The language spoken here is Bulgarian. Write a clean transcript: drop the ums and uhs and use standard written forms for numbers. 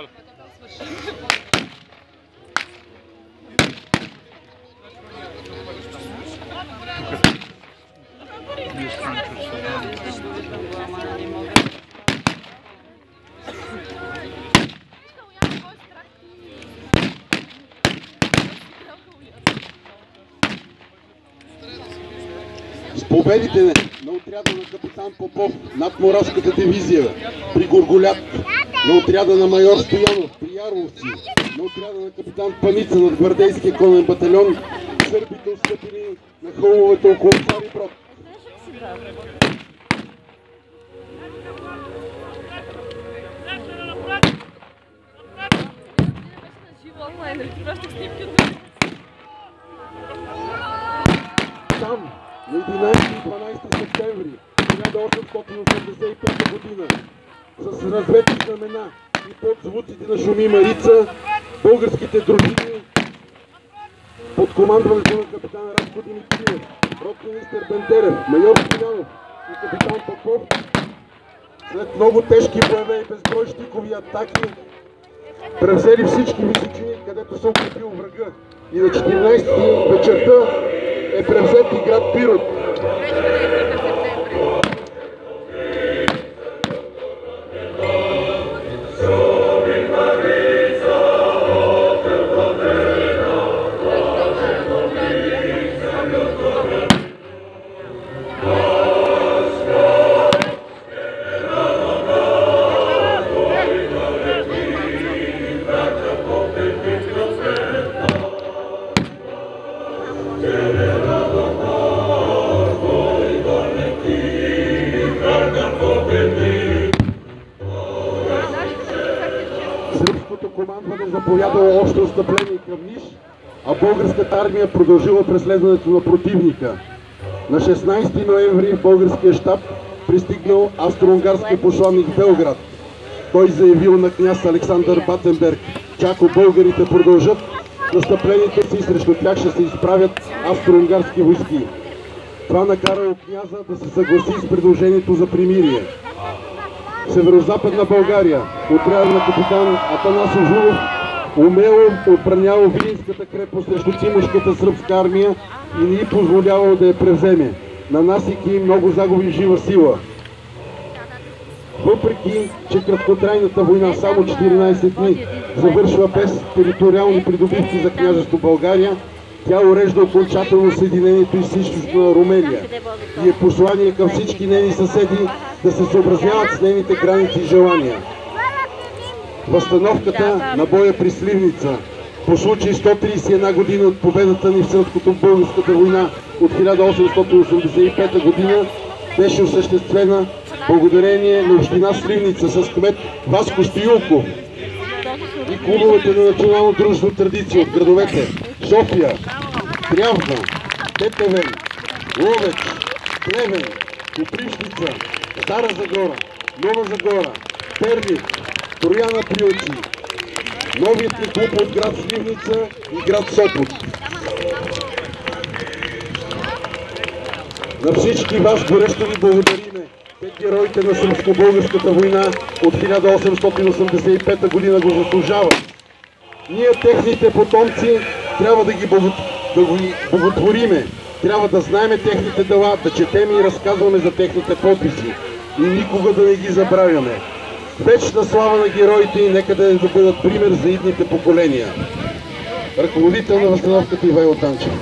С победите на отряда на капитан Попов над Моравската дивизия при Горголят, на отряда на майор Стоянов при Яровци, на отряда на капитан Паница над гвардейския конен батальон, сърбите отстъпили на хълмовете около Цари Брод. Там, на 11 и 12 септември 1885 година, с развети знамена и под звуците на шуми Марица, българските дружини под командването на капитан Радко Димитриев, ротминистър Бендерев, майор Стоянов и капитан Попов, след много тежки боеве и безброй щикови атаки, превзели всички височини, където се укрепил врага. И на 14 вечерта е превзет и град Пирот. Сръбското командване заповядало общо отстъпление към Ниш, а българската армия продължила преследването на противника. На 16 ноември в българския щаб пристигнал австро-унгарския посланник в Белград. Той заявил на княз Александър Батенберг, че ако българите продължат настъплението си, срещу тях ще се изправят австро-унгарски войски. Това накарало княза да се съгласи с предложението за примирие. В северо-западна България отряда на капитан Атанас Ожуров умело отбранявал Видинската крепост срещу цимушката сръбска армия и не й позволявал да я превземе, нанасяйки много загуби в жива сила. Въпреки, че краткотрайната война само 14 дни завършва без териториални придобивки за княжество България, тя урежда окончателно съединението и с източна Румелия и е послание към всички нейни съседи да се съобразяват с нейните граници и желания. Възстановката на боя при Сливница по случай 131 година от победата ни в сръбско-българската война от 1885 година беше осъществена благодарение на община Сливница с кмет Васко Стоилков и клубовете на Национално дружество традиция от градовете София, Трявна, Тетевен, Ловеч, Плевен, Копривщица, Стара Загора, Нова Загора, Перник, Трояна при Очи, новият ни клуб от град Сливница и град Сопот. На всички вас горещо ви благодариме, героите на сръбско-българската война от 1885 година го заслужават. Ние, техните потомци, трябва да ги боготвориме, трябва да знаеме техните дела, да четем и разказваме за техните подвизи и никога да не ги забравяме. Вечна слава на героите и нека да бъдат пример за идните поколения. Ръководител на възстановката Ивайло Танчев.